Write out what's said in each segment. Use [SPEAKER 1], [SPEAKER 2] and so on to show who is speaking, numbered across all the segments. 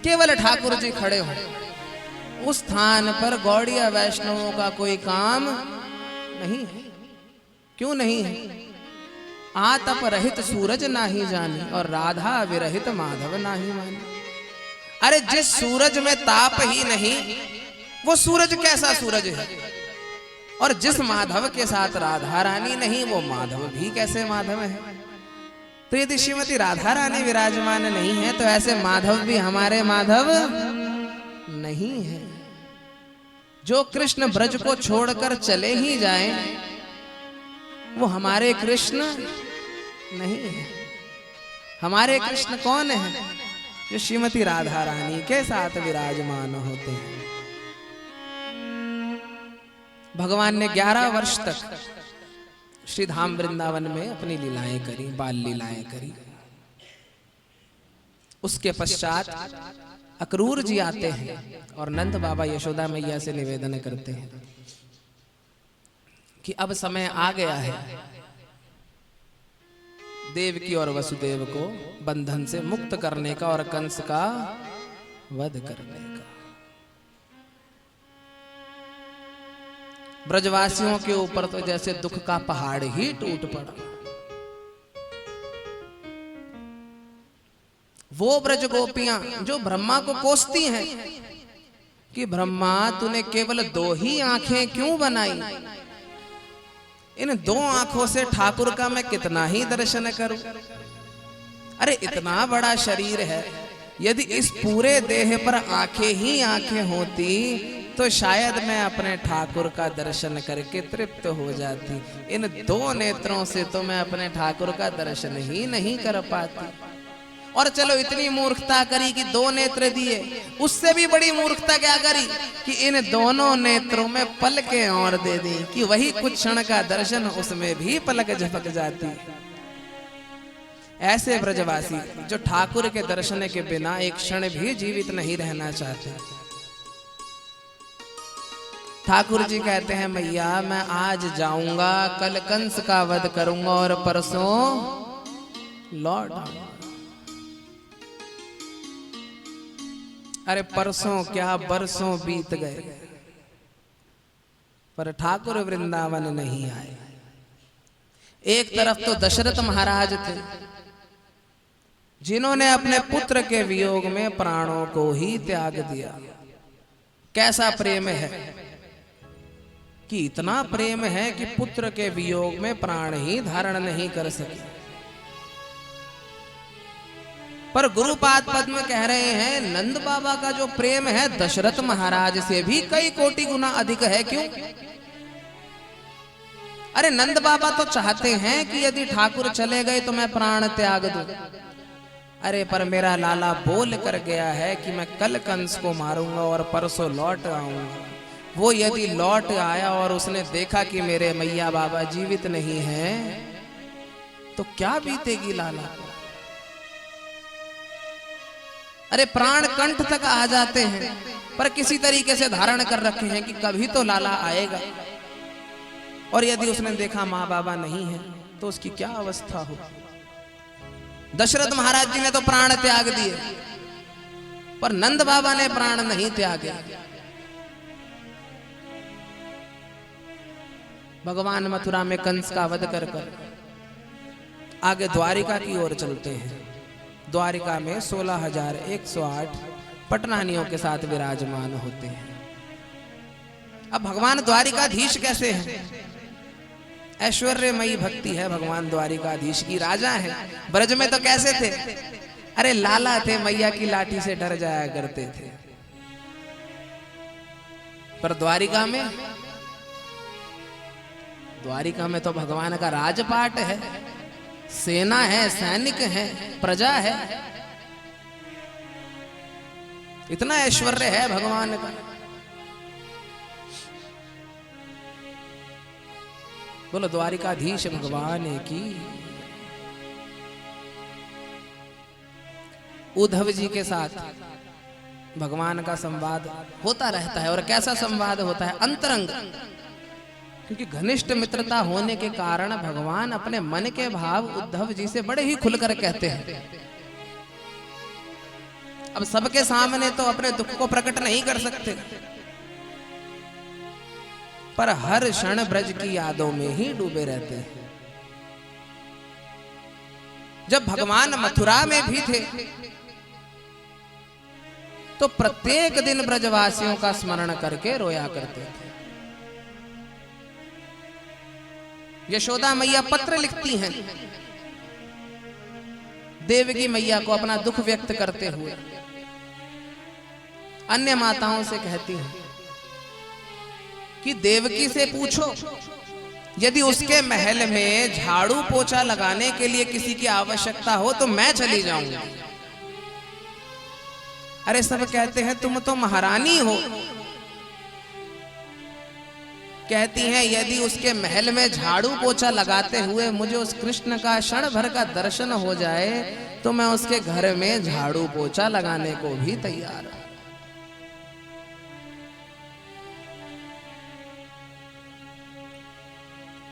[SPEAKER 1] केवल ठाकुर जी खड़े हो, उस स्थान पर गौड़िया वैष्णवों का कोई काम नहीं है। क्यों नहीं है? आतप रहित सूरज नाही जानी और राधा विरहित माधव नाही मानी। अरे जिस सूरज में ताप ही नहीं, वो सूरज कैसा सूरज है? और जिस माधव के साथ राधा रानी नहीं, वो माधव भी कैसे माधव है? तो यदि श्रीमती राधा रानी विराजमान नहीं है, तो ऐसे माधव भी हमारे माधव नहीं है। जो कृष्ण ब्रज को छोड़कर चले ही जाएं, वो हमारे कृष्ण नहीं है। हमारे कृष्ण कौन है? जो श्रीमती राधा रानी के साथ विराजमान होते हैं। भगवान ने 11 वर्ष तक श्री धाम वृंदावन में अपनी लीलाएं करी, बाल लीलाएं करी। उसके पश्चात अक्रूर जी आते हैं और नंद बाबा यशोदा मैया से निवेदन करते हैं कि अब समय आ गया है देवकी और वसुदेव को बंधन से मुक्त करने का और कंस का वध करने का। ब्रजवासियों के ऊपर तो जैसे दुख का पहाड़ ही टूट पड़ा। वो ब्रज गोपियां जो ब्रह्मा को कोसती हैं कि ब्रह्मा तूने केवल 2 ही आंखें क्यों बनाई? इन 2 आंखों से ठाकुर का मैं कितना ही दर्शन करूं। अरे इतना बड़ा शरीर है, यदि इस पूरे देह पर आंखें ही आंखें होती तो शायद मैं अपने ठाकुर का दर्शन करके तृप्त हो जाती। इन 2 नेत्रों से तो मैं अपने ठाकुर का दर्शन ही नहीं कर पाती। और चलो इतनी मूर्खता करी कि 2 नेत्र दिए, उससे भी बड़ी मूर्खता क्या करी कि इन दोनों नेत्रों में पलकें और दे दी कि वही कुछ क्षण का दर्शन उसमें भी पलक झपक जाती। ऐसे ब्रजवासी जो ठाकुर के दर्शन के बिना एक क्षण भी जीवित नहीं रहना चाहते। ठाकुर जी कहते हैं मैया मैं आज जाऊंगा, कल कंस का वध करूंगा और परसों लौट आऊंगा। अरे परसों क्या बरसों बीत गए, पर ठाकुर वृंदावन नहीं आए। एक तरफ तो दशरथ महाराज थे जिन्होंने अपने पुत्र के वियोग में प्राणों को ही त्याग दिया। कैसा प्रेम है कि इतना प्रेम है कि पुत्र के वियोग में प्राण ही धारण नहीं कर सके। पर गुरुपाद पद्म कह रहे हैं नंद बाबा का जो प्रेम है दशरथ महाराज से भी कई कोटि गुना अधिक है। क्यों? अरे नंद बाबा तो चाहते हैं कि यदि ठाकुर चले गए तो मैं प्राण त्याग दूं। अरे पर मेरा लाला बोल कर गया है कि मैं कल कंस को मारूंगा और परसों लौट आऊंगा। वो यदि लौट आया और उसने देखा कि मेरे मैया बाबा जीवित नहीं हैं, तो क्या बीतेगी लाला को? अरे प्राण कंठ तक आ जाते हैं, पर किसी तरीके से धारण कर रखे हैं कि कभी तो लाला आएगा। और यदि उसने देखा माँ बाबा नहीं है तो उसकी क्या अवस्था हो। दशरथ महाराज जी ने तो प्राण त्याग दिए, पर नंद बाबा ने प्राण नहीं त्यागे। भगवान मथुरा में कंस का वध कर आगे द्वारिका की ओर चलते हैं। द्वारिका में 16,108 पटनानियों के साथ विराजमान होते हैं। अब भगवान द्वारिकाधीश कैसे हैं? ऐश्वर्यमयी भक्ति है भगवान द्वारिकाधीश की। राजा है। ब्रज में तो कैसे थे? अरे लाला थे, मैया की लाठी से डर जाया करते थे। पर द्वारिका में तो भगवान का राजपाट है, सेना है, सैनिक है, प्रजा है। इतना ऐश्वर्य है भगवान का। बोलो द्वारिकाधीश भगवान की। उद्धव जी के साथ भगवान का संवाद होता रहता है। और कैसा संवाद होता है? अंतरंग। क्योंकि घनिष्ठ मित्रता होने के कारण भगवान अपने मन के भाव उद्धव जी से बड़े ही खुलकर कहते हैं। अब सबके सामने तो अपने दुख को प्रकट नहीं कर सकते, पर हर क्षण ब्रज की यादों में ही डूबे रहते हैं। जब भगवान मथुरा में भी थे तो प्रत्येक दिन ब्रजवासियों का स्मरण करके रोया करते थे। यशोदा मैया पत्र लिखती हैं देवकी मैया को अपना दुख व्यक्त करते हुए, अन्य माताओं से कहती हैं कि देवकी से पूछो यदि उसके महल में झाड़ू पोछा लगाने के लिए किसी की आवश्यकता हो तो मैं चली जाऊंगी। अरे सब कहते हैं तुम तो महारानी हो। कहती हैं यदि उसके महल में झाड़ू पोछा लगाते हुए मुझे उस कृष्ण का क्षण भर का दर्शन हो जाए तो मैं उसके घर में झाड़ू पोछा लगाने को भी तैयार हूं।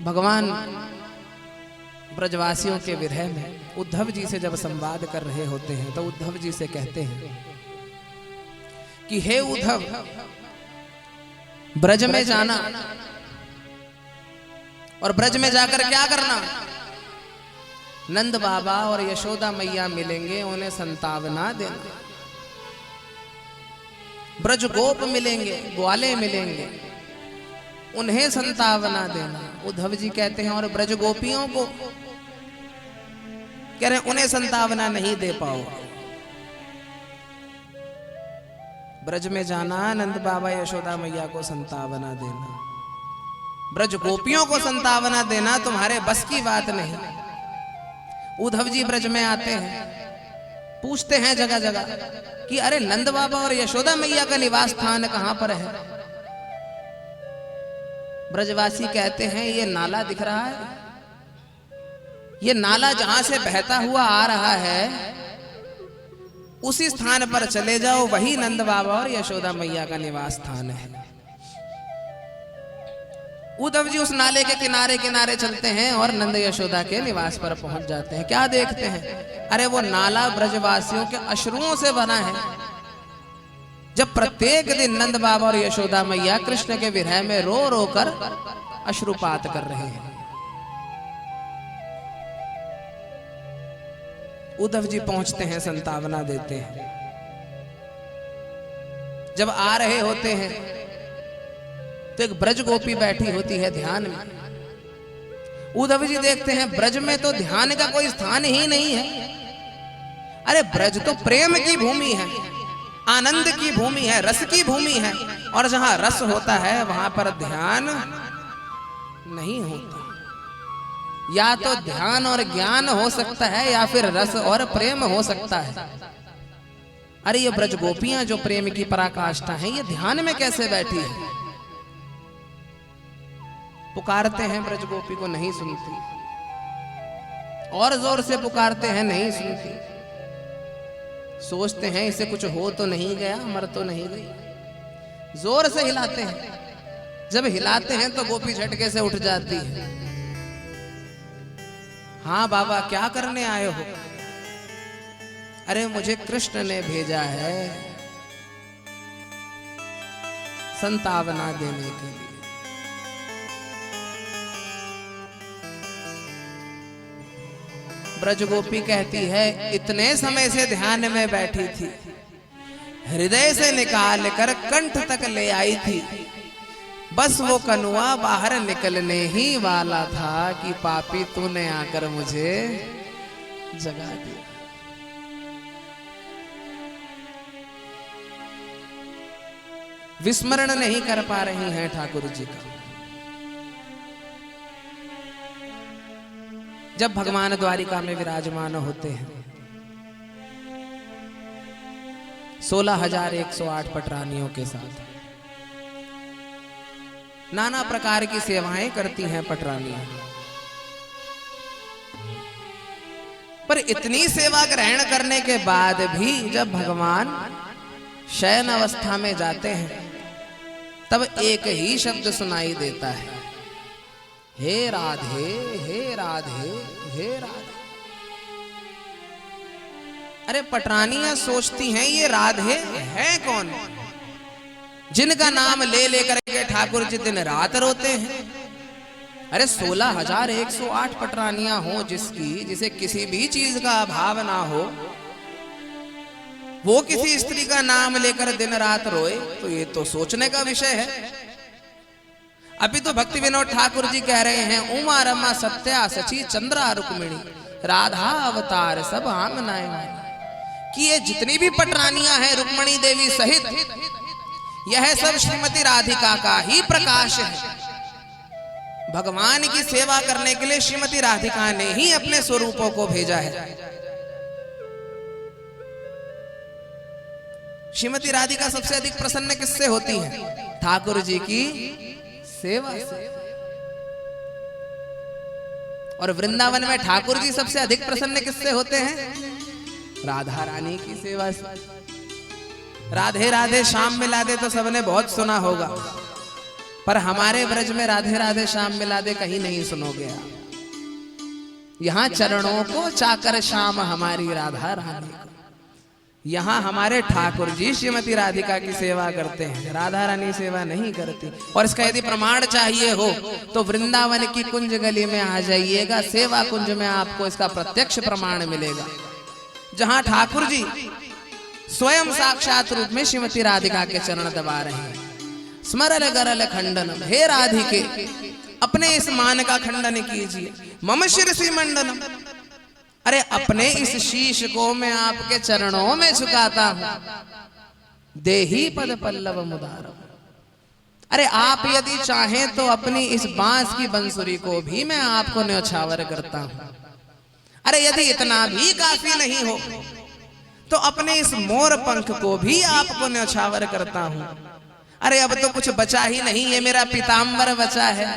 [SPEAKER 1] भगवान ब्रजवासियों के विरह में उद्धव जी से जब संवाद कर रहे होते हैं तो उद्धव जी से कहते हैं कि हे उद्धव, ब्रज में जाना और ब्रज में जाकर क्या करना? नंद बाबा और यशोदा मैया मिलेंगे, उन्हें संतावना देना। ब्रज गोप मिलेंगे, ग्वाले मिलेंगे, उन्हें संतावना देना। उद्धव जी कहते हैं और ब्रज गोपियों को कह रहे उन्हें संतावना नहीं दे पाओ। ब्रज में जाना, नंद बाबा यशोदा मैया को संतावना देना, ब्रज गोपियों को संतावना देना तुम्हारे बस की बात नहीं। उद्धव जी ब्रज में आते हैं, पूछते हैं जगह जगह कि अरे नंद बाबा और यशोदा मैया का निवास स्थान कहां पर है? ब्रजवासी कहते हैं ये नाला दिख रहा है, ये नाला जहां से बहता हुआ आ रहा है उसी स्थान पर चले जाओ, वही नंद बाबा और यशोदा मैया का निवास स्थान है। उद्धव जी उस नाले के किनारे किनारे चलते हैं और नंद यशोदा के निवास पर पहुंच जाते हैं। क्या देखते हैं? अरे वो नाला ब्रजवासियों के अश्रुओं से बना है। जब प्रत्येक दिन नंद बाबा और यशोदा मैया कृष्ण के विरह में रो रो कर अश्रुपात कर रहे हैं। उद्धव जी पहुंचते हैं, संतावना देते हैं। जब आ रहे होते हैं तो एक ब्रज गोपी बैठी होती है ध्यान में। उद्धव जी देखते हैं ब्रज में तो ध्यान का कोई स्थान ही नहीं है। अरे ब्रज तो प्रेम की भूमि है, आनंद की भूमि है, रस की भूमि है, और जहां रस होता है वहां पर ध्यान नहीं होता। या तो ध्यान और ज्ञान हो सकता है या फिर रस और प्रेम हो सकता है। अरे ये ब्रज गोपियां जो प्रेम की पराकाष्ठा हैं, ये ध्यान में कैसे बैठी है? पुकारते हैं ब्रज गोपी को, नहीं सुनती, और जोर से पुकारते हैं, नहीं सुनती। सोचते हैं इसे कुछ हो तो नहीं गया, मर तो नहीं गई। जोर से हिलाते हैं, जब हिलाते हैं तो गोपी झटके से उठ जाती है। हाँ बाबा क्या करने आए हो? अरे मुझे कृष्ण ने भेजा है संतावना देने के लिए। ब्रज गोपी कहती है इतने समय से ध्यान में बैठी थी, हृदय से निकाल कर कंठ तक ले आई थी, बस वो कनुआ बाहर निकलने ही वाला था कि पापी तूने आकर मुझे जगा दिया। विस्मरण नहीं कर पा रही हैं ठाकुर जी का। जब भगवान द्वारिका में विराजमान होते हैं, 16,108 पटरानियों के साथ नाना प्रकार की सेवाएं करती हैं पटरानियां। पर इतनी सेवा ग्रहण करने के बाद भी जब भगवान शयन अवस्था में जाते हैं तब एक ही शब्द सुनाई देता है, हे राधे हे राधे हे राधे। अरे पटरानियां सोचती हैं ये राधे है कौन, जिनका नाम ले लेकर के ठाकुर जी दिन रात रोते हैं। अरे 16,108 पटरानियां हो जिसे किसी भी चीज का अभाव ना हो, वो किसी स्त्री का नाम लेकर दिन रात रोए, तो ये तो सोचने का विषय है। अभी तो भक्ति विनोद ठाकुर जी कह रहे हैं, उमा रमा सत्या सची चंद्रा रुक्मिणी राधा अवतार सब आंगनाएं माई, कि ये जितनी भी पटरानियां हैं रुक्मिणी देवी सहित, यह सब श्रीमती राधिका का ही प्रकाश है। भगवान की सेवा करने के लिए श्रीमती राधिका ने ही अपने स्वरूपों को भेजा है। श्रीमती राधिका सबसे अधिक प्रसन्न किससे होती है? ठाकुर जी की सेवा से। और वृंदावन में ठाकुर जी सबसे अधिक प्रसन्न किससे होते हैं? राधा रानी की सेवा से। राधे राधे श्याम मिला दे तो सबने बहुत सुना होगा, पर हमारे ब्रज में राधे राधे श्याम मिला दे कहीं नहीं सुनोगे आप। यहां चरणों को चाकर श्याम हमारी राधा रानी, यहां हमारे ठाकुर जी श्रीमती राधिका की सेवा करते हैं, राधा रानी सेवा नहीं करती। और इसका यदि प्रमाण चाहिए हो तो वृंदावन की कुंज गली में आ जाइएगा, सेवा कुंज में आपको इसका प्रत्यक्ष प्रमाण मिलेगा, जहां ठाकुर जी स्वयं साक्षात रूप में श्रीमती राधिका के चरण दबा रहे हैं। स्मरल गरल खंडनम, हे राधिके अपने इस मान का खंडन कीजिए। मम शिरसी मंडनम, अरे अपने इस शीश को मैं आपके चरणों में झुकाता हूं। देही पद पल्लव मुदारम, अरे आप यदि चाहें तो अपनी इस बांस की बंसुरी को भी मैं आपको न्यौछावर करता हूं। अरे यदि इतना भी काफी नहीं हो तो अपने इस मोर पंख को भी आपको न्यौछावर करता हूं। अरे अब तो कुछ बचा ही नहीं, ये मेरा पीताम्बर बचा है,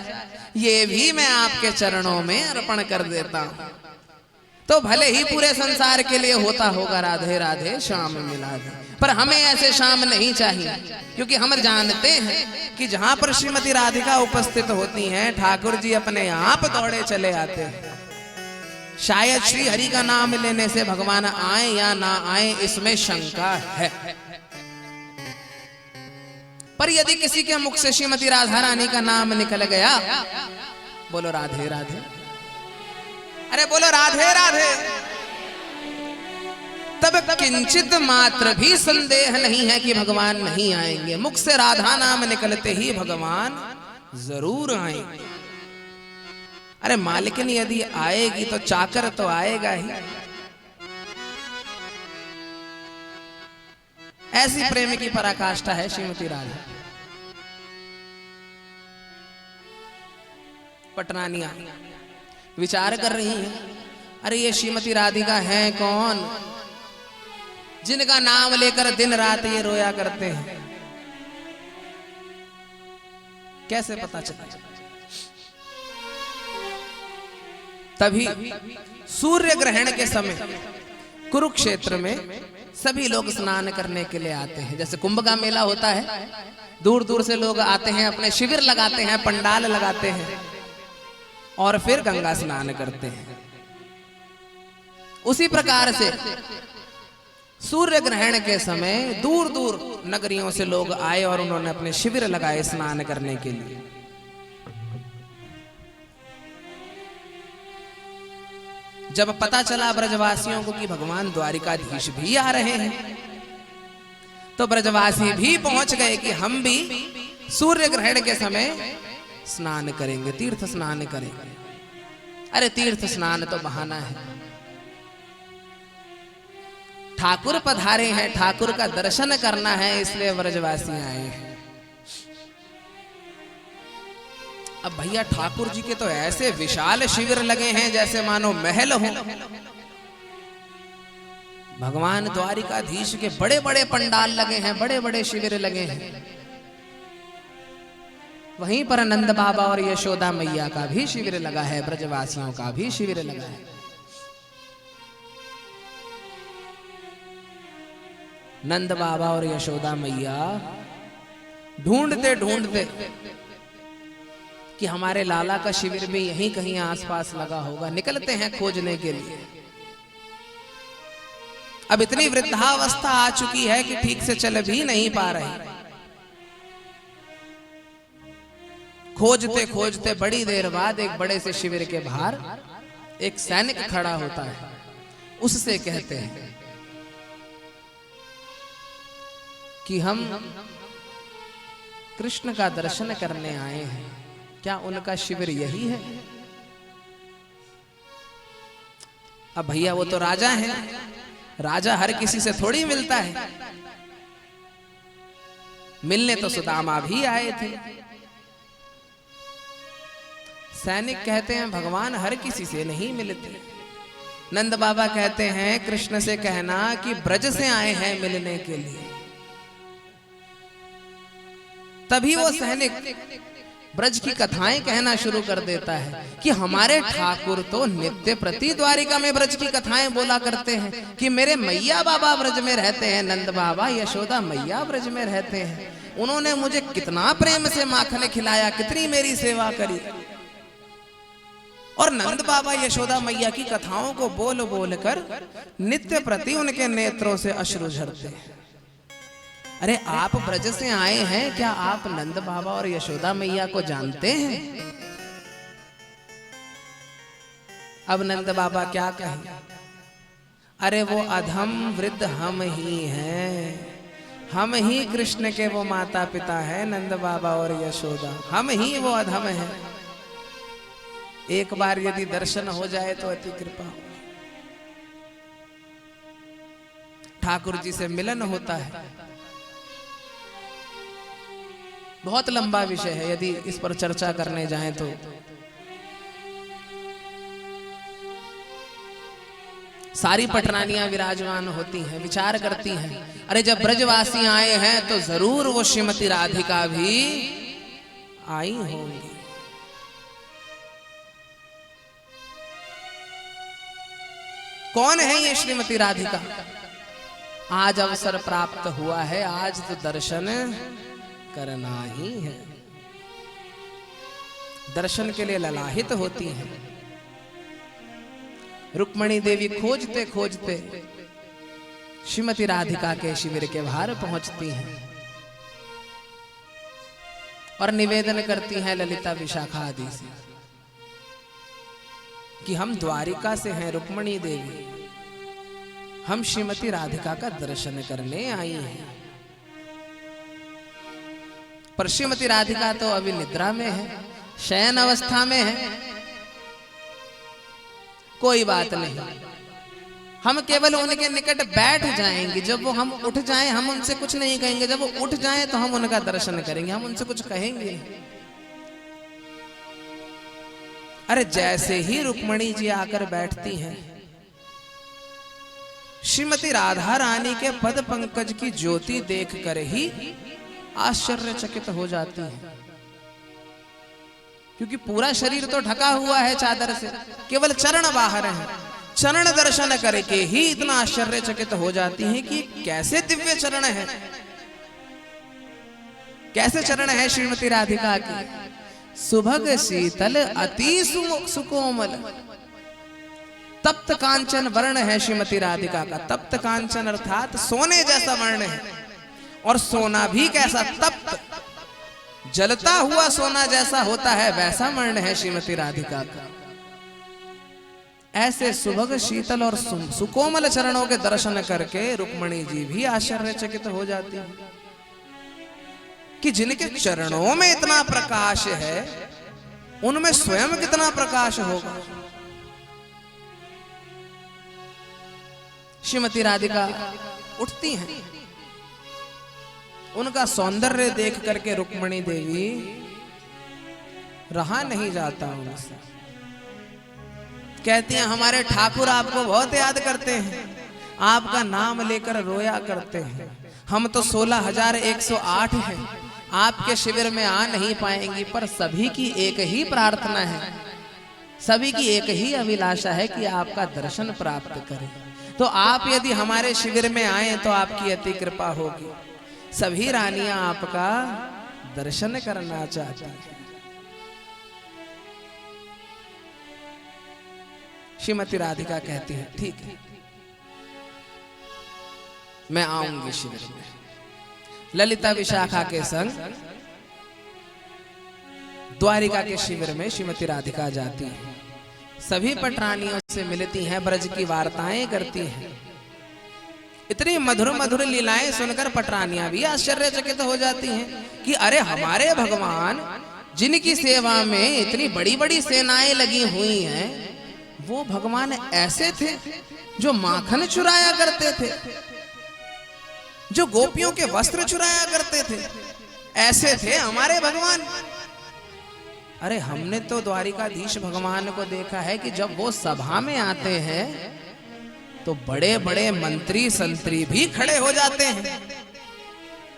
[SPEAKER 1] ये भी मैं आपके चरणों में अर्पण कर देता हूं। तो भले ही पूरे संसार के लिए होता होगा राधे राधे श्याम मिला दे, पर हमें ऐसे श्याम नहीं चाहिए, क्योंकि हम जानते हैं कि जहां पर श्रीमती राधिका उपस्थित होती हैं ठाकुर जी अपने आप दौड़े चले आते हैं। शायद श्री हरि का नाम लेने से भगवान आए या ना आए इसमें शंका है, पर यदि किसी के मुख से श्रीमती राधा रानी का नाम निकल गया, बोलो राधे राधे, अरे बोलो राधे राधे, तब किंचित मात्र भी संदेह नहीं है कि भगवान नहीं आएंगे। मुख से राधा नाम निकलते ही भगवान जरूर आएंगे। अरे मालिकिन यदि आएगी तो चाकर तो आएगा ही। ऐसी प्रेम की पराकाष्ठा है श्रीमती राधा। पटरानियां विचार कर रही हैं, अरे ये श्रीमती राधिका हैं कौन, जिनका नाम लेकर दिन रात ये रोया करते हैं? कैसे पता चला? तभी सूर्य ग्रहण के समय कुरुक्षेत्र में सभी लोग स्नान करने के लिए आते हैं। जैसे कुंभ का मेला होता है, दूर दूर से लोग आते हैं, अपने शिविर लगाते हैं, पंडाल लगाते हैं और फिर गंगा स्नान करते हैं। उसी प्रकार से सूर्य ग्रहण के समय दूर दूर नगरियों से लोग आए और उन्होंने अपने शिविर लगाए स्नान करने के लिए। जब पता चला ब्रजवासियों को कि भगवान द्वारिकाधीश भी आ रहे हैं, तो ब्रजवासी भी पहुंच गए कि हम भी सूर्य ग्रहण के समय स्नान करेंगे, तीर्थ स्नान करेंगे। अरे तीर्थ स्नान तो बहाना है, ठाकुर पधारे हैं, ठाकुर का दर्शन करना है, इसलिए ब्रजवासी आए हैं। अब भैया ठाकुर जी के तो ऐसे विशाल शिविर लगे हैं जैसे मानो महल हो। भगवान द्वारिकाधीश के बड़े बड़े पंडाल लगे हैं, बड़े बड़े शिविर लगे हैं। वहीं पर नंद बाबा और यशोदा मैया का भी शिविर लगा है, ब्रजवासियों का भी शिविर लगा है। नंद बाबा और यशोदा मैया ढूंढते ढूंढते कि हमारे लाला का शिविर भी यहीं कहीं आसपास लगा होगा, निकलते हैं खोजने के लिए। अब इतनी वृद्धावस्था आ चुकी है कि ठीक से चल भी नहीं पा रही। खोजते खोजते बड़ी देर बाद एक बड़े से शिविर के बाहर एक सैनिक खड़ा होता है। उससे कहते हैं कि हम कृष्ण का दर्शन करने आए हैं, क्या उनका शिविर यही है? अब भैया वो तो राजा हैं, राजा हर किसी से थोड़ी मिलता है। मिलने तो सुदामा भी आए थे। सैनिक कहते हैं भगवान हर किसी से नहीं मिलते। नंद बाबा कहते हैं कृष्ण से कहना कि ब्रज से आए हैं मिलने के लिए। तभी वो सैनिक ब्रज की कथाएं कहना शुरू कर देता है कि हमारे ठाकुर तो नित्य प्रति द्वारिका में ब्रज की कथाएं बोला करते हैं कि मेरे मैया बाबा ब्रज में रहते हैं, नंद बाबा यशोदा मैया ब्रज में रहते हैं, उन्होंने मुझे कितना प्रेम से माखन खिलाया, कितनी मेरी सेवा करी। और नंद बाबा यशोदा मैया की कथाओं को बोल बोल कर नित्य प्रति उनके नेत्रों से अश्रु झरते हैं। अरे आप ब्रज से आए हैं, क्या आप नंद बाबा और यशोदा मैया को जानते हैं? अब नंद बाबा क्या कहें? अरे वो अधम वृद्ध हम ही हैं, हम ही कृष्ण के वो माता पिता हैं, नंद बाबा और यशोदा, हम ही वो अधम हैं। एक बार यदि दर्शन हो जाए तो अति कृपा हो। ठाकुर जी से मिलन होता है। बहुत लंबा विषय है, यदि इस पर चर्चा करने जाएं तो सारी पटरानियां विराजमान होती हैं, विचार करती हैं, अरे जब ब्रजवासी आए हैं तो जरूर वो श्रीमती राधिका भी आई होंगी। कौन है ये श्रीमती राधिका? आज अवसर प्राप्त हुआ है, आज तो दर्शन करना ही है। दर्शन के लिए ललाहित होती हैं। रुक्मणी देवी खोजते खोजते श्रीमती राधिका के शिविर के बाहर पहुंचती हैं और निवेदन करती हैं ललिता विशाखा आदि से कि हम द्वारिका से हैं रुक्मणी देवी, हम श्रीमती राधिका का दर्शन करने आई हैं। पर श्रीमती राधिका तो अभी निद्रा में है, शयन अवस्था में है। कोई बात नहीं, हम केवल उनके निकट बैठ जाएंगे। जब वो हम उठ जाएं हम उनसे कुछ नहीं कहेंगे, जब वो उठ जाएं तो हम उनका दर्शन करेंगे, हम उनसे कुछ कहेंगे। अरे जैसे ही रुक्मणी जी आकर बैठती हैं, श्रीमती राधा रानी के पद पंकज की ज्योति देखकर ही आश्चर्यचकित हो जाती है, क्योंकि पूरा शरीर तो ढका हुआ है चादर से, केवल चरण बाहर हैं। चरण दर्शन करके ही इतना आश्चर्यचकित हो जाती हैं कि कैसे दिव्य चरण है, कैसे चरण है श्रीमती राधिका की। सुभग शीतल अति सुकोमल, तप्त कांचन वर्ण है श्रीमती राधिका का। तप्त कांचन अर्थात सोने जैसा वर्ण है, और सोना भी कैसा? तप्त, जलता हुआ सोना जैसा होता है वैसा वर्ण है श्रीमती राधिका का। ऐसे सुभग शीतल और सुकोमल चरणों के दर्शन करके रुक्मणी जी भी आश्चर्यचकित हो जाती है कि जिनके चरणों में इतना प्रकाश है उनमें स्वयं कितना प्रकाश होगा। श्रीमती राधिका उठती हैं, उनका सौंदर्य देख करके रुक्मणी देवी रहा नहीं जाता उनसे। कहती हैं हमारे ठाकुर आपको बहुत याद करते हैं, आपका नाम लेकर रोया करते हैं। हम तो 16,108 हैं, आपके शिविर में आ नहीं पाएंगी, पर सभी की एक ही प्रार्थना है, सभी की एक ही अभिलाषा है कि आपका दर्शन प्राप्त करें। तो आप यदि हमारे शिविर में आए तो आपकी अति कृपा होगी। सभी रानियां आपका दर्शन करना चाहती हैं। श्रीमती राधिका कहती है ठीक है, मैं आऊंगी शिविर में। ललिता विशाखा के संग द्वारिका के शिविर में श्रीमती राधिका जाती है, सभी पटरानियों से मिलती हैं, ब्रज की वार्ताएं करती हैं। इतनी मधुर मधुर लीलाएं सुनकर पटरानियां भी आश्चर्यचकित हो जाती हैं कि अरे हमारे भगवान जिनकी सेवा में इतनी बड़ी बड़ी सेनाएं लगी हुई हैं, वो भगवान ऐसे थे जो माखन चुराया करते थे, जो गोपियों के वस्त्र चुराया करते थे, ऐसे थे हमारे भगवान। अरे हमने तो द्वारिकाधीश भगवान को देखा है कि जब वो सभा में आते हैं तो बड़े बड़े मंत्री संतरी भी खड़े हो जाते हैं।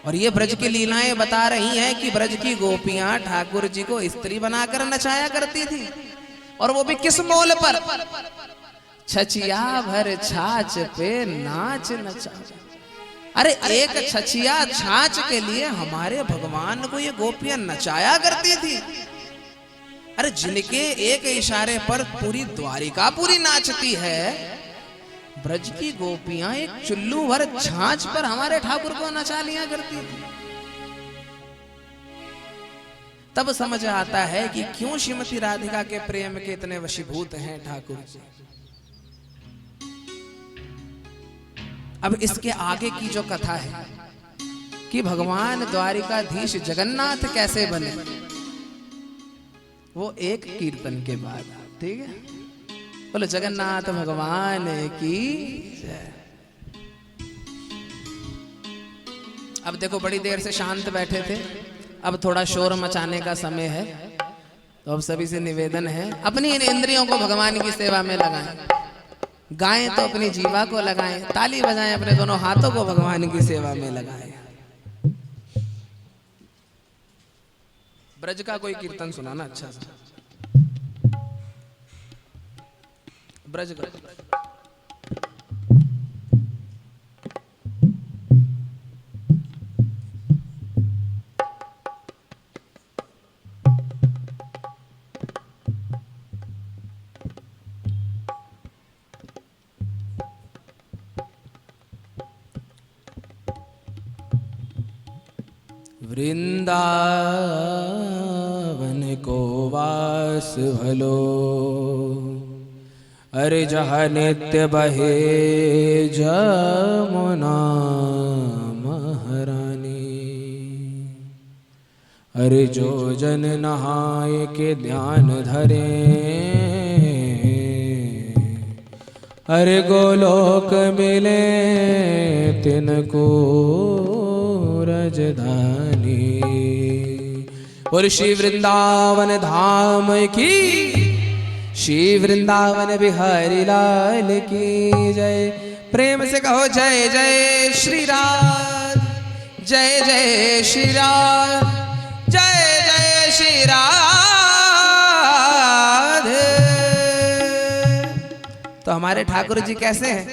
[SPEAKER 1] और ये ब्रज की लीलाएं बता रही हैं कि ब्रज की गोपियां ठाकुर जी को स्त्री बनाकर नचाया करती थी, और वो भी किस मोल पर? छचिया भर छाछ पे नाच नचा। अरे एक छचिया छाछ के लिए हमारे भगवान को ये गोपियां नचाया करती थी। अरे जिनके एक इशारे पर पूरी द्वारिका पूरी नाचती है, ब्रज की गोपियां एक चुल्लू भर छाछ पर हमारे ठाकुर को नचा लिया करती थी। तब समझ आता है कि क्यों श्रीमती राधिका के प्रेम के इतने वशीभूत हैं ठाकुर जी। अब इसके आगे की जो कथा है कि भगवान द्वारिकाधीश जगन्नाथ कैसे बने, वो एक कीर्तन के बाद, ठीक है? बोलो जगन्नाथ भगवान की जय। अब देखो बड़ी देर से शांत बैठे थे, अब थोड़ा शोर मचाने का समय है, तो अब सभी से निवेदन है अपनी इन इंद्रियों को भगवान की सेवा में लगाएं। गाएं तो अपनी जीवा को लगाएं, ताली बजाएं अपने दोनों हाथों को भगवान की सेवा में लगाएं। ब्रज का कोई कीर्तन सुनाना अच्छा सा, ब्रज का। वृंदावन को वास भलो, अरे जहाँ नित्य बहे जमुना महारानी। अरे जो जन नहाए के ध्यान धरे, अरे गोलोक मिले तिनको रजधानी। और श्री वृंदावन धाम की, श्री वृंदावन बिहारी लाल की जय। प्रेम से कहो जय जय श्री राम, जय जय श्री राम, जय जय श्री राधे। तो हमारे ठाकुर जी कैसे हैं?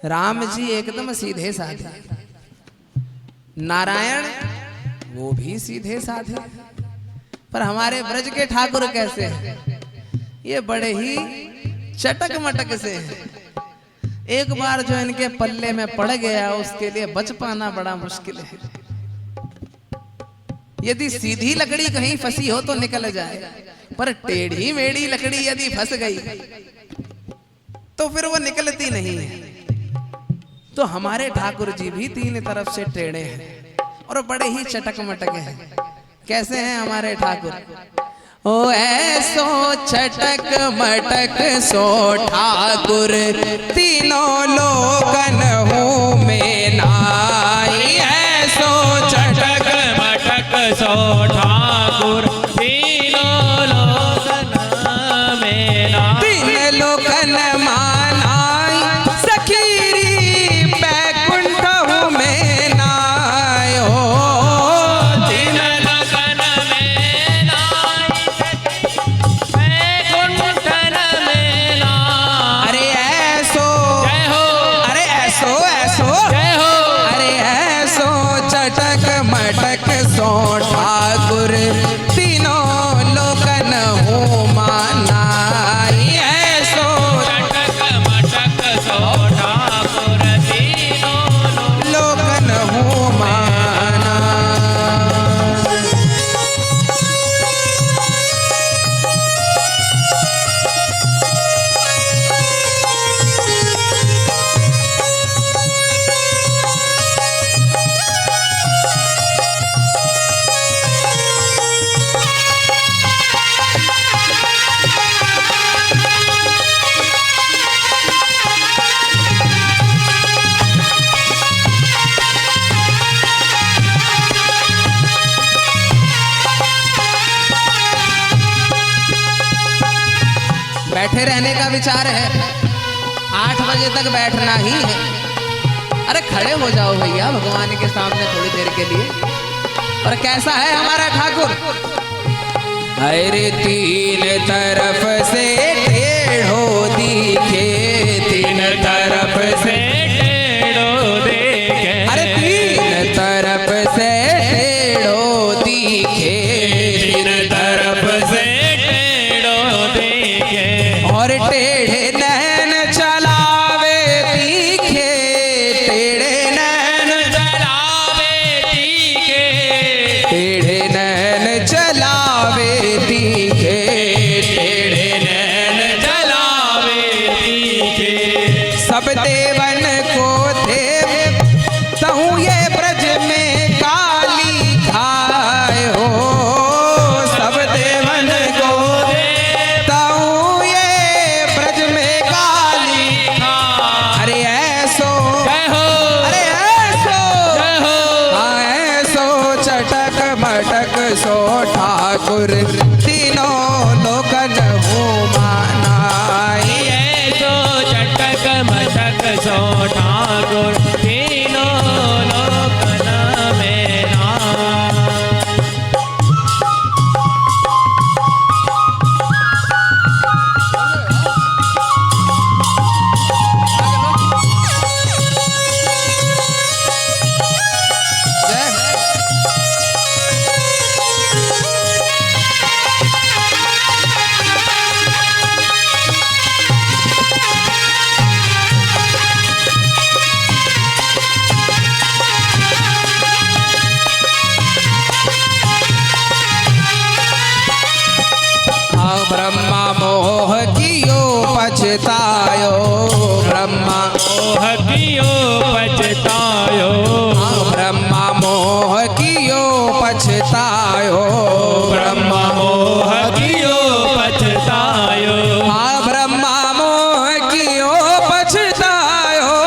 [SPEAKER 1] राम जी एकदम सीधे साधे, नारायण वो भी सीधे साधे, पर हमारे ब्रज के ठाकुर कैसे हैं? ये बड़े ही चटक मटक से हैं। एक बार जो इनके पल्ले में पड़ गया उसके लिए बच पाना बड़ा मुश्किल है। यदि सीधी लकड़ी कहीं फंसी हो तो निकल जाए, पर टेढ़ी मेढ़ी लकड़ी यदि फंस गई तो फिर वो निकलती नहीं है। तो हमारे ठाकुर जी भी तीन तरफ से टेढ़े हैं और बड़े ही चटक मटक हैं। कैसे हैं हमारे ठाकुर? ओ ऐसो चटक मटक सो ठाकुर, तीनों लोकन हूँ में नाई। ऐसो चटक मटक सो ठाकुर, तीनों लोकन में नाई। तीन लोकन मानाई, सखीरी बैकुंठ हूँ में नाई। हो तीन लोकन में नाई, बैकुंठ में नाई। अरे ऐसो, जय हो, अरे ऐसो ऐसो बैठे रहने का विचार है? 8 बजे तक बैठना ही है। अरे खड़े हो जाओ भैया भगवान के सामने थोड़ी देर के लिए। और कैसा है हमारा ठाकुर? अरे तीन तरफ से टेढ़ो दिखे,
[SPEAKER 2] तीन तरफ से टेढ़ो देखे,
[SPEAKER 1] अरे तीन तरफ से टेढ़ो दिखे,
[SPEAKER 2] तीन तरफ से टेढ़ो देखे,
[SPEAKER 1] और टेढ़े नैन चलावे तीखे, टेढ़े नैन
[SPEAKER 2] चलावे तीखे,
[SPEAKER 1] टेढ़े नैन चलावे तीखे,
[SPEAKER 2] टेढ़े नैन चलावे तीखे।
[SPEAKER 1] सब देवन को देव तहु ये ब्रज में काली खाए हो, सब देवन को तहु ये ब्रज में काली। अरे ऐसो, अरे ऐसो, हाँ ऐसो चटक मटक सो ठाकुर तीनों लोकन हूँ मानाई।
[SPEAKER 2] ऐसो चटक मटक सो ठाकुर तीनों लोकन में नाम।
[SPEAKER 1] ब्रह्मा मोह कियो पछतायो, ब्रह्मा
[SPEAKER 2] मोह कियो पछतायो,
[SPEAKER 1] ब्रह्मा मोह कियो पछतायो,
[SPEAKER 2] ब्रह्मा मोह कियो पछतायो,
[SPEAKER 1] हाँ ब्रह्मा मोह कियो पछतायो,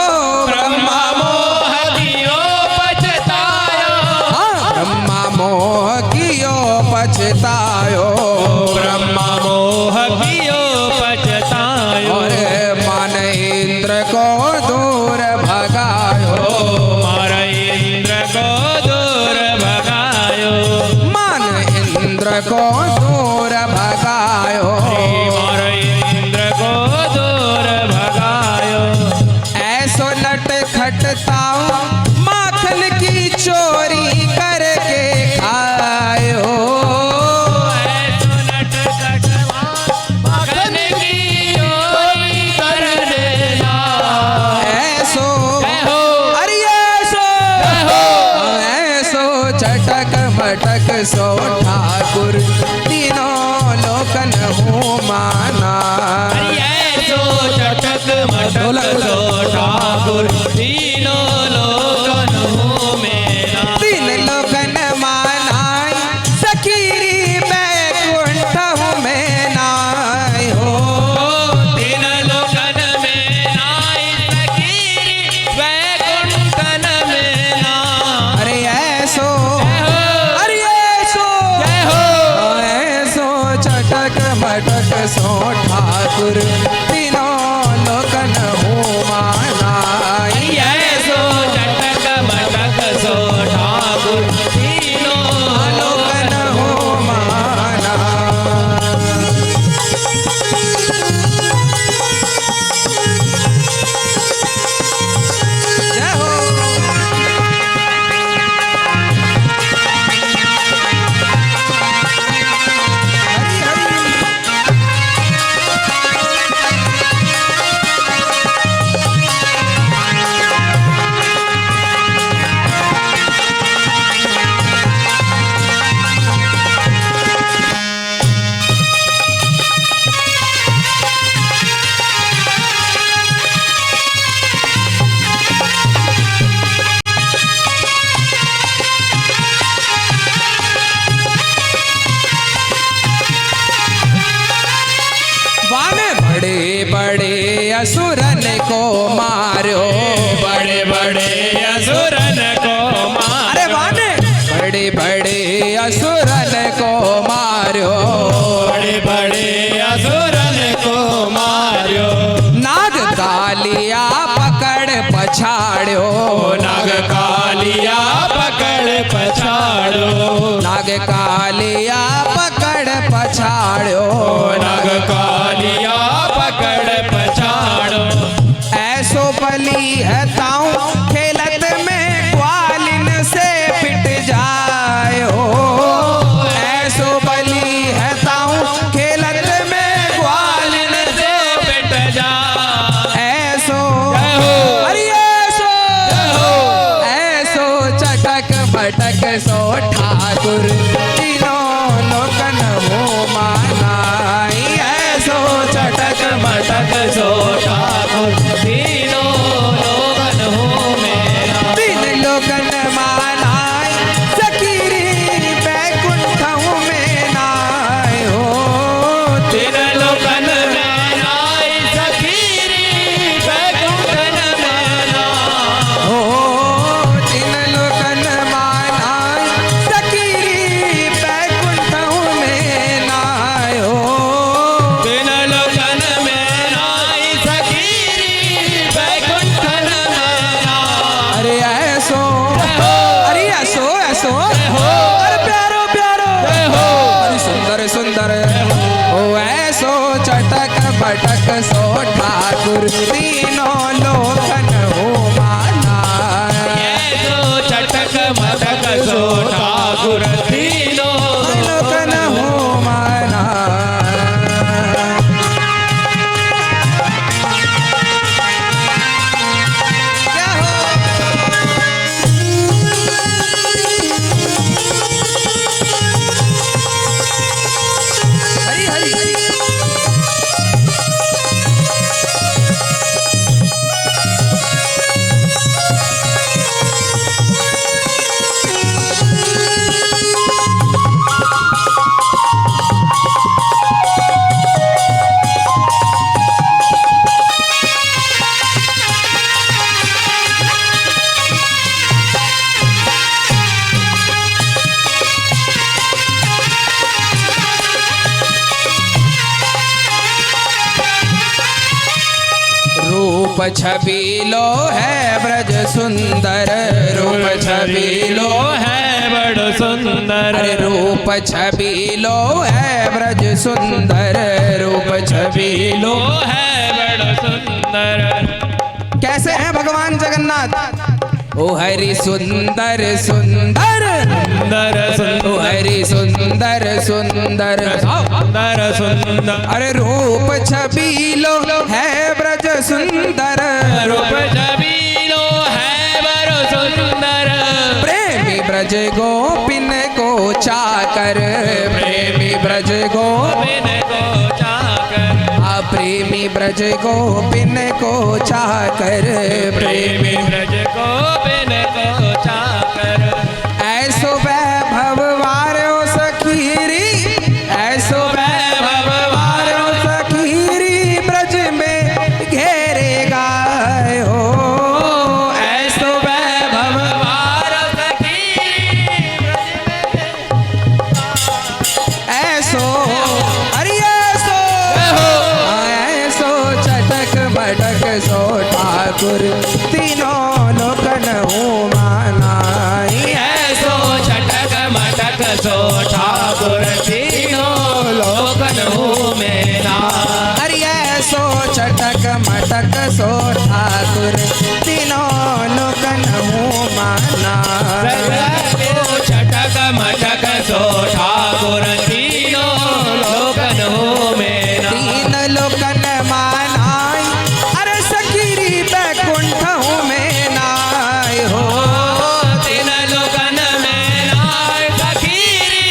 [SPEAKER 2] ब्रह्मा मोह कियो पछतायो,
[SPEAKER 1] हाँ ब्रह्मा मोह कियो पछतायो,
[SPEAKER 2] ब्रह्मा मोह कियो पछतायो,
[SPEAKER 1] और मान इंद्र को दूर भगायो,
[SPEAKER 2] मार इंद्र को दूर भगायो,
[SPEAKER 1] मान इंद्र को दूर भगायो,
[SPEAKER 2] मार इंद्र को दूर भगायो।
[SPEAKER 1] ऐसो नट खटताओ माखन की चोरी करके खायो,
[SPEAKER 2] ऐसो नट खटवा मखन की चोरी कर देना।
[SPEAKER 1] ऐसो,
[SPEAKER 2] हो
[SPEAKER 1] अरे ऐसो, ऐसो चटक मटक सो ठाकुर तीनों लोकन हूँ माना।
[SPEAKER 2] ऐसो चटक मटक सो ठाकुर तीनों लोकन हूँ मेरा।
[SPEAKER 1] तीन लोकन मानाई सखीरी बैकुंठ में नाय हो,
[SPEAKER 2] तीन लोकन में नाई सखीरी वैकुंठन में ना।
[SPEAKER 1] अरे ऐसो, अरे ऐसो, ऐसो चटक मटक सो ठाकुर तीनों लोकन हूँ मानाई।
[SPEAKER 2] ऐसो चटक मटक सो ठाकुर तीनों
[SPEAKER 1] लोकन हूँ माना। जय हो। हरि हरि। बड़े बड़े असुरन को मारो,
[SPEAKER 2] बड़े बड़े असुरन को मार।
[SPEAKER 1] अरे वाने बड़े बड़े असुरन को मारो,
[SPEAKER 2] बड़े बड़े असुरन को मार।
[SPEAKER 1] ऐसो
[SPEAKER 2] हो।
[SPEAKER 1] अरे प्यारो प्यारो
[SPEAKER 2] जय हो।
[SPEAKER 1] अरे सुंदर सुंदर ओ ऐसो चटक बटक सो ठाकुर तीनों लोकन हो माना।
[SPEAKER 2] ऐसो चटक मटक सो ठाकुर तीनों
[SPEAKER 1] लोकन हो माना। क्या हो हरी हरी हरी रूप छबीलो है ब्रज सुंदर रूप छबीलो
[SPEAKER 2] है बड़ सुंदर।
[SPEAKER 1] अरे रूप छबीलो है ब्रज सुंदर रूप छबीलो
[SPEAKER 2] है बड़ सुंदर।
[SPEAKER 1] कैसे हैं भगवान जगन्नाथ ओ हरि सुंदर सुंदर
[SPEAKER 2] सुंदर
[SPEAKER 1] ओ हरि सुंदर सुंदर
[SPEAKER 2] सुंदर सुंदर।
[SPEAKER 1] अरे रूप छबीलो है ब्रज सुंदर
[SPEAKER 2] रूप छबीलो है बड़ सुंदर।
[SPEAKER 1] प्रेमी ब्रज गोपिन को चाकर प्रेमी ब्रज गोपिन
[SPEAKER 2] बिन को चाकर
[SPEAKER 1] प्रेमी ब्रज गोपिन को चाकर
[SPEAKER 2] प्रेमी ब्रज को बिन को चाकर।
[SPEAKER 1] ऐसो वैभव वारो सखीरी ऐसो वैभव वारो सखीरी ब्रज में घेरेगा हो। ऐसो वैभव
[SPEAKER 2] वार सखी
[SPEAKER 1] ऐसो अरे ऐसो ऐसो चटक बटक सो ठाकुर तीनों लोकन हो माना।
[SPEAKER 2] ऐसो छटक मटक सो ठाकुर तीनों लोकन हूँ मेरा।
[SPEAKER 1] अरे ऐसो चटक मटक सो ठाकुर तीनों लोकन हो माना।
[SPEAKER 2] ऐसो छटक मटक सो ठाकुर तीनों लोकन हूँ मेरा।
[SPEAKER 1] तीन लोकन मानाई अरे सखीरी बैकुंठ हूँ में नाय हो।
[SPEAKER 2] तीन लोकन में नाय सखीरी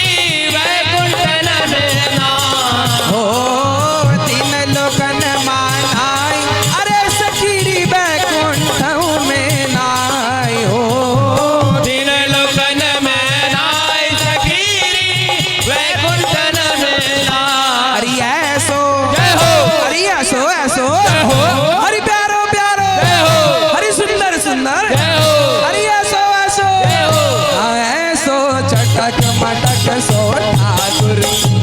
[SPEAKER 2] वैकुंठन में नाय।
[SPEAKER 1] हो तीन लोकन मानाई अरे सखीरी बैकुंठ हूँ में नाय हो।
[SPEAKER 2] तीन लोकन में नाय सखीरी वैकुंठन में नाय।
[SPEAKER 1] अरे ऐसो
[SPEAKER 2] जय हो।
[SPEAKER 1] अरे ऐसो ऐसो
[SPEAKER 2] जय हो।
[SPEAKER 1] हरि प्यारो प्यारो
[SPEAKER 2] जय हो।
[SPEAKER 1] हरि सुंदर सुंदर
[SPEAKER 2] जय हो।
[SPEAKER 1] हरि ऐसो ऐसो
[SPEAKER 2] जय हो।
[SPEAKER 1] ऐसो चटक मटक सो ठाकुर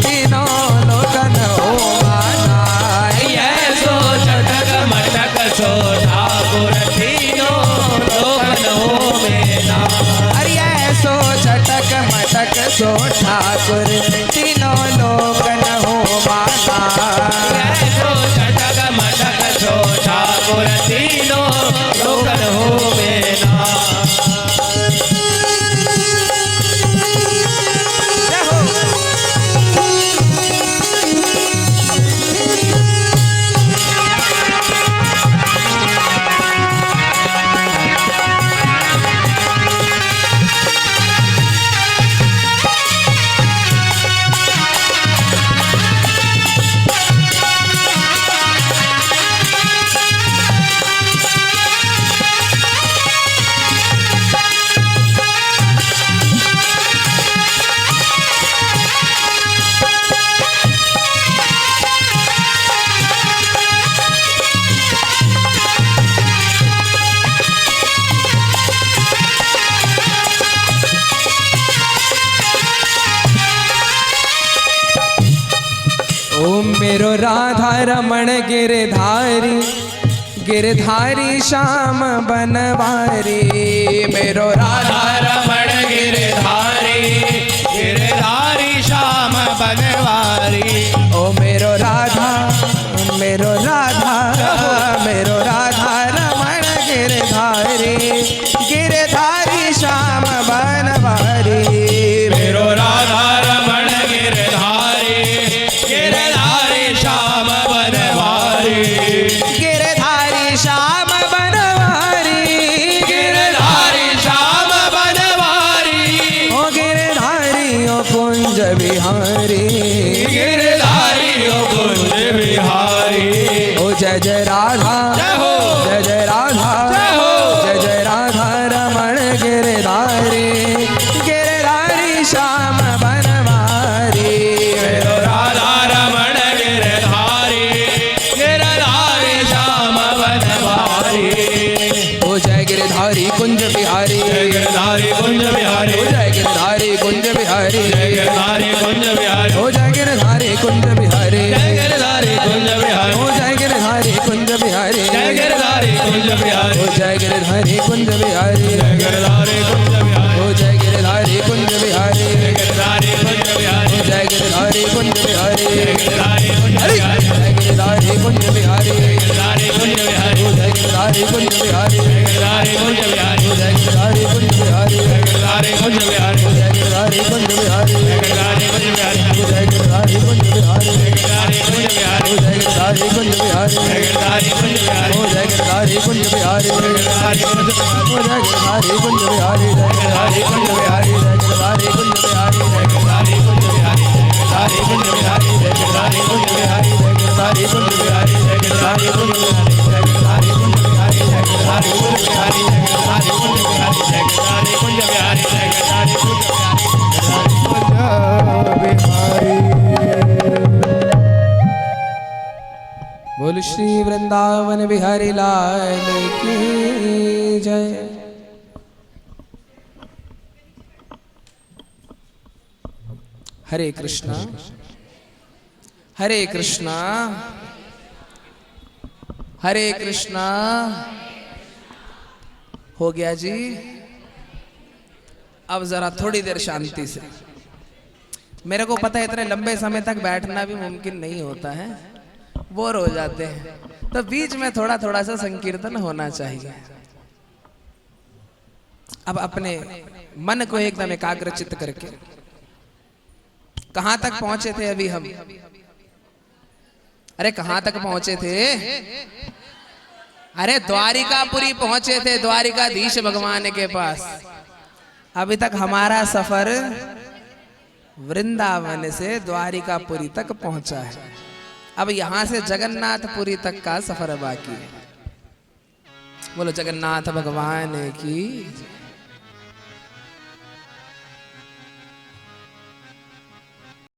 [SPEAKER 1] तीनों लोकन हो माना।
[SPEAKER 2] ऐसो चटक मटक सो ठाकुर तीनों लोकन हूँ मेरा।
[SPEAKER 1] अरे ऐसो चटक मटक सो ठाकुर तीनों लोकन हो माना।
[SPEAKER 2] ऐसो चटक मटक सो ठाकुर तीनों लोकन हूँ मेरा।
[SPEAKER 1] जय हो। मेरो राधा रमण गिरधारी गिरधारी श्याम बनवारी मेरो राधा
[SPEAKER 2] रमण गिरधारी गिरधारी कुंज बिहारी
[SPEAKER 1] हो जाए गिरधारी कुंज बिहारी
[SPEAKER 2] जय गिरधारी कुंज बिहारी
[SPEAKER 1] हो जाए गिरधारी कुंज बिहारी
[SPEAKER 2] जय गिरधारी कुंज बिहारी
[SPEAKER 1] हो जाए गिरधारी कुंज बिहारी
[SPEAKER 2] जय गिरधारी कुंज बिहारी
[SPEAKER 1] हो जाए गिरधारी कुंज बिहारी
[SPEAKER 2] जय गिरधारी कुंज बिहारी
[SPEAKER 1] हो जाए गिरधारी कुंज बिहारी
[SPEAKER 2] जय गिरधारी कुंज बिहारी
[SPEAKER 1] हो जाए गिरधारी कुंज बिहारी
[SPEAKER 2] जय गिरधारी कुंज बिहारी
[SPEAKER 1] जाए गिरधारी कुंज बिहारी
[SPEAKER 2] गिरधारी कुंज बिहारी
[SPEAKER 1] हो जाए गिरधारी कुंज बिहारी
[SPEAKER 2] गिरधारी कुंज बिहारी
[SPEAKER 1] हो जाए गिरधारी कुंज बिहारी
[SPEAKER 2] गिरधारी कुंज बिहारी
[SPEAKER 1] हो जाए गिरधारी कुंज बिहारी
[SPEAKER 2] गिरधारी कुंज बिहारी
[SPEAKER 1] हो जाए गिरधारी कुंज बिहारी
[SPEAKER 2] गिरधारी कुंज बिहारी
[SPEAKER 1] हो जाए गिरधारी कुंज बिहारी
[SPEAKER 2] गिरधारी कुंज बिहारी
[SPEAKER 1] हो जाए गिरधारी कुंज बिहारी
[SPEAKER 2] गिरधारी कुंज बिहारी
[SPEAKER 1] हो जाए गिरधारी कुंज बिहारी
[SPEAKER 2] गिरधारी कुंज बिहारी
[SPEAKER 1] गिरधारी कुंज बिहारी
[SPEAKER 2] गिरधारी कुंज बिहारी गिरधारी कुंज बिहारी गिरधारी कुंज बिहारी
[SPEAKER 1] गिरधारी कुंज बिहारी
[SPEAKER 2] गिरधारी कुंज बिहारी गिरधारी कुंज बिहारी गिरधारी कुंज बिहारी गिरधारी कुंज बिहारी गिरधारी कुंज बिहारी गिरधारी कुंज बिहारी
[SPEAKER 1] बोल श्री वृंदावन बिहारी लाल की जय। हरे कृष्णा हरे कृष्णा हरे कृष्णा। हो गया जी। अब जरा थोड़ी देर शांति से। मेरे को पता है इतने लंबे समय तक बैठना भी मुमकिन नहीं होता है, बोर हो जाते हैं, तो बीच में थोड़ा थोड़ा सा संकीर्तन होना चाहिए। अब अपने मन को एकदम एकाग्रचित्त करके कहां तक पहुंचे थे अभी हम? अरे कहां तक पहुंचे थे? अरे द्वारिकापुरी पहुंचे थे, द्वारिकाधीश भगवान के पास। अभी तक हमारा सफर वृंदावन से द्वारिकापुरी तक पहुंचा है। अब यहां से जगन्नाथपुरी तक का सफर बाकी है। बोलो जगन्नाथ भगवान की।